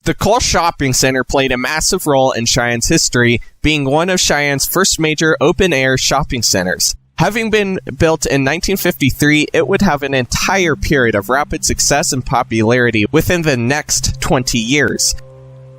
The Cole Shopping Center played a massive role in Cheyenne's history, being one of Cheyenne's first major open-air shopping centers. Having been built in 1953, it would have an entire period of rapid success and popularity within the next 20 years.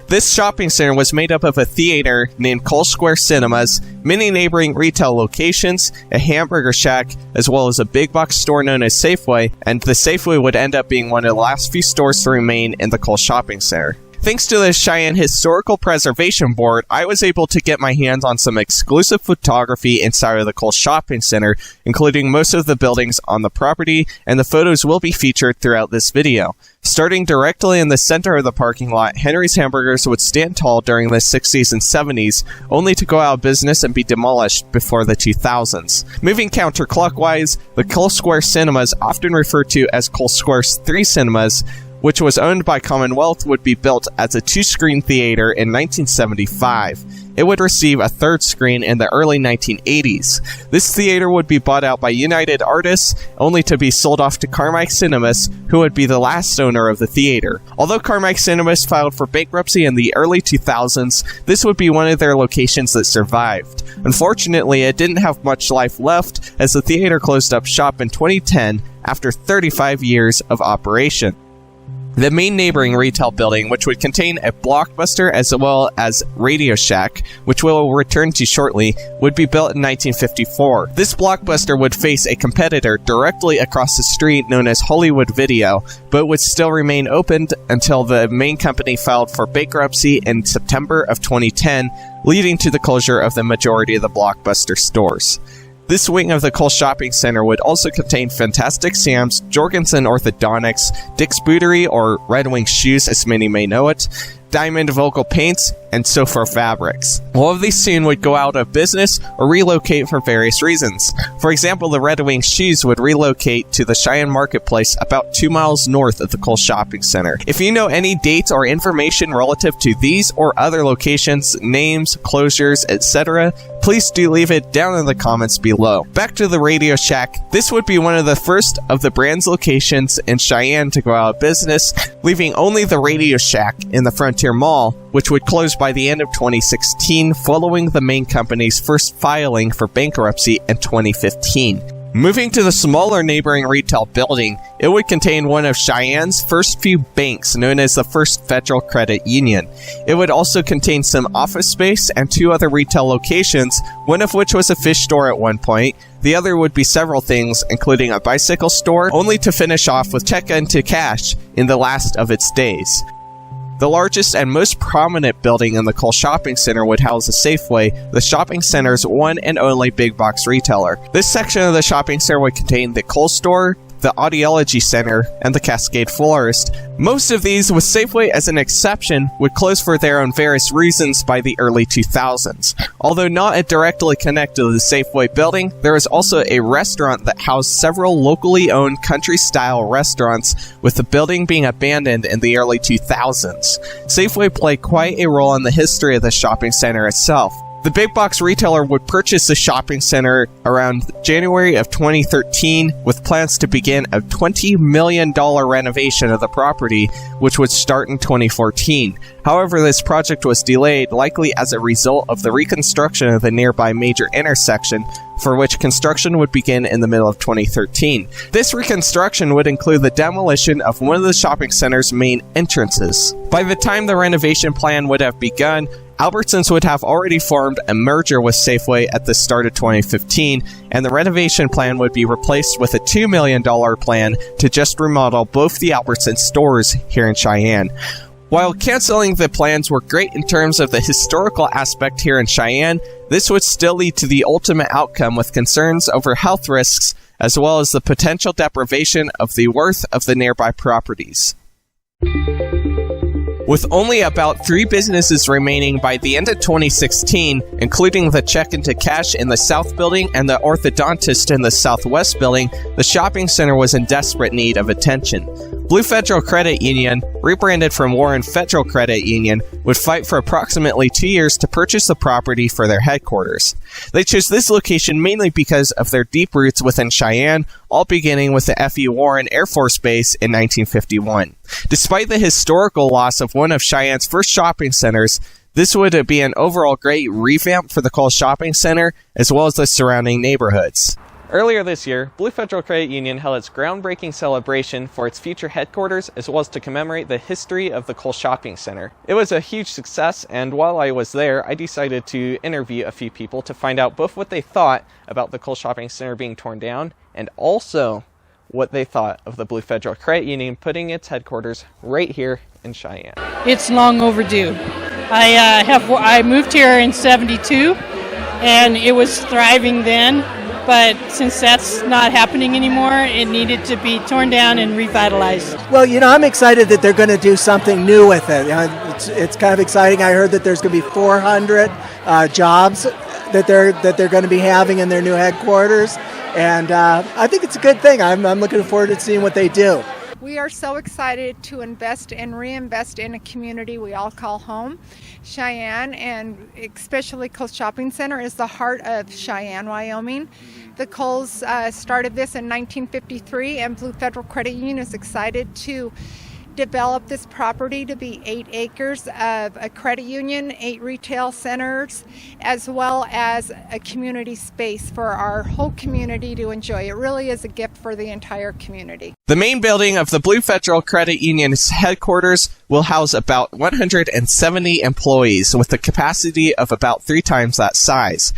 This shopping center was made up of a theater named Cole Square Cinemas, many neighboring retail locations, a hamburger shack, as well as a big box store known as Safeway, and the Safeway would end up being one of the last few stores to remain in the Cole Shopping Center. Thanks to the Cheyenne Historical Preservation Board, I was able to get my hands on some exclusive photography inside of the Cole Shopping Center, including most of the buildings on the property, and the photos will be featured throughout this video. Starting directly in the center of the parking lot, Henry's Hamburgers would stand tall during the 60s and 70s, only to go out of business and be demolished before the 2000s. Moving counterclockwise, the Cole Square Cinemas, often referred to as Cole Square's 3 Cinemas, which was owned by Commonwealth, would be built as a 2-screen theater in 1975. It would receive a 3rd screen in the early 1980s. This theater would be bought out by United Artists, only to be sold off to Carmike Cinemas, who would be the last owner of the theater. Although Carmike Cinemas filed for bankruptcy in the early 2000s, this would be one of their locations that survived. Unfortunately, it didn't have much life left, as the theater closed up shop in 2010 after 35 years of operation. The main neighboring retail building, which would contain a Blockbuster as well as Radioshack, which we'll return to shortly, would be built in 1954. This Blockbuster would face a competitor directly across the street known as Hollywood Video, but would still remain open until the main company filed for bankruptcy in September of 2010, leading to the closure of the majority of the Blockbuster stores. This wing of the Cole Shopping Center would also contain Fantastic Sam's, Jorgensen Orthodontics, Dick's Bootery, or Red Wing Shoes as many may know it, Diamond Vocal Paints, and Sofa Fabrics. All of these soon would go out of business or relocate for various reasons. For example, the Red Wing Shoes would relocate to the Cheyenne Marketplace about 2 miles north of the Cole Shopping Center. If you know any dates or information relative to these or other locations, names, closures, etc., please do leave it down in the comments below. Back to the Radioshack, this would be one of the first of the brand's locations in Cheyenne to go out of business, leaving only the Radioshack in the Frontier Mall, which would close by the end of 2016 following the main company's first filing for bankruptcy in 2015. Moving to the smaller neighboring retail building, it would contain one of Cheyenne's first few banks, known as the First Federal Credit Union. It would also contain some office space and 2 other retail locations, one of which was a fish store at one point. The other would be several things, including a bicycle store, only to finish off with check-into cash in the last of its days. The largest and most prominent building in the Cole Shopping Center would house a Safeway, the shopping center's one and only big box retailer. This section of the shopping center would contain the Cole Store, the Audiology Center, and the Cascade Florist. Most of these, with Safeway as an exception, would close for their own various reasons by the early 2000s. Although not directly connected to the Safeway building, there is also a restaurant that housed several locally owned country-style restaurants, with the building being abandoned in the early 2000s. Safeway played quite a role in the history of the shopping center itself. The big box retailer would purchase the shopping center around January of 2013 with plans to begin a $20 million renovation of the property, which would start in 2014. However, this project was delayed, likely as a result of the reconstruction of the nearby major intersection, for which construction would begin in the middle of 2013. This reconstruction would include the demolition of one of the shopping center's main entrances. By the time the renovation plan would have begun, Albertsons would have already formed a merger with Safeway at the start of 2015, and the renovation plan would be replaced with a $2 million plan to just remodel both the Albertsons stores here in Cheyenne. While canceling the plans were great in terms of the historical aspect here in Cheyenne, this would still lead to the ultimate outcome with concerns over health risks, as well as the potential deprivation of the worth of the nearby properties. With only about 3 businesses remaining by the end of 2016, including the check-into cash in the South Building and the orthodontist in the Southwest Building, the shopping center was in desperate need of attention. Blue Federal Credit Union, rebranded from Warren Federal Credit Union, would fight for approximately 2 years to purchase the property for their headquarters. They chose this location mainly because of their deep roots within Cheyenne, all beginning with the F.E. Warren Air Force Base in 1951. Despite the historical loss of one of Cheyenne's first shopping centers, this would be an overall great revamp for the Cole Shopping Center, as well as the surrounding neighborhoods. Earlier this year, Blue Federal Credit Union held its groundbreaking celebration for its future headquarters, as well as to commemorate the history of the Cole Shopping Center. It was a huge success, and while I was there, I decided to interview a few people to find out both what they thought about the Cole Shopping Center being torn down, and also what they thought of the Blue Federal Credit Union putting its headquarters right here in Cheyenne. It's long overdue. I moved here in '72, and it was thriving then. But since that's not happening anymore, it needed to be torn down and revitalized. Well, I'm excited that they're going to do something new with it. It's kind of exciting. I heard that there's going to be 400 jobs that they're going to be having in their new headquarters, and I think it's a good thing. I'm looking forward to seeing what they do. We are so excited to invest and reinvest in a community we all call home. Cheyenne, and especially Cole Shopping Center, is the heart of Cheyenne, Wyoming. The Coles started this in 1953, and Blue Federal Credit Union is excited to develop this property to be 8 acres of a credit union, 8 retail centers, as well as a community space for our whole community to enjoy. It really is a gift for the entire community. The main building of the Blue Federal Credit Union's headquarters will house about 170 employees, with a capacity of about 3 times that size.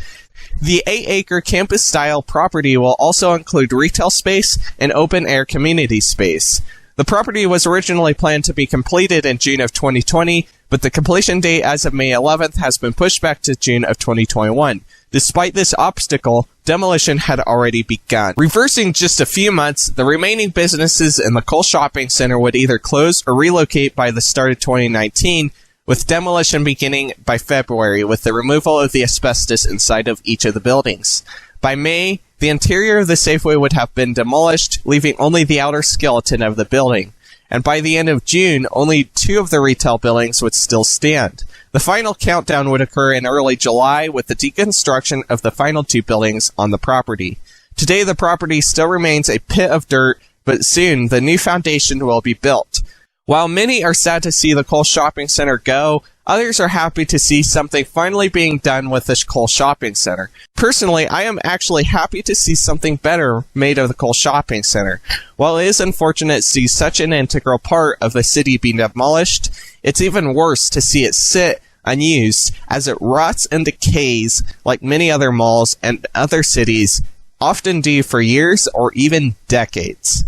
The 8-acre campus-style property will also include retail space and open-air community space. The property was originally planned to be completed in June of 2020, but the completion date as of May 11th has been pushed back to June of 2021. Despite this obstacle, demolition had already begun. Reversing just a few months, the remaining businesses in the Cole Shopping Center would either close or relocate by the start of 2019, with demolition beginning by February with the removal of the asbestos inside of each of the buildings. By May, the interior of the Safeway would have been demolished, leaving only the outer skeleton of the building. And by the end of June, only 2 of the retail buildings would still stand. The final countdown would occur in early July with the deconstruction of the final 2 buildings on the property. Today, the property still remains a pit of dirt, but soon the new foundation will be built. While many are sad to see the Cole Shopping Center go, others are happy to see something finally being done with this Cole Shopping Center. Personally, I am actually happy to see something better made of the Cole Shopping Center. While it is unfortunate to see such an integral part of the city being demolished, it's even worse to see it sit unused as it rots and decays like many other malls and other cities often do for years or even decades.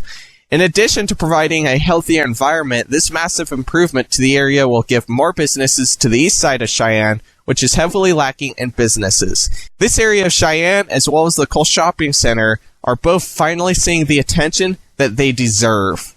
In addition to providing a healthier environment, this massive improvement to the area will give more businesses to the east side of Cheyenne, which is heavily lacking in businesses. This area of Cheyenne, as well as the Cole Shopping Center, are both finally seeing the attention that they deserve.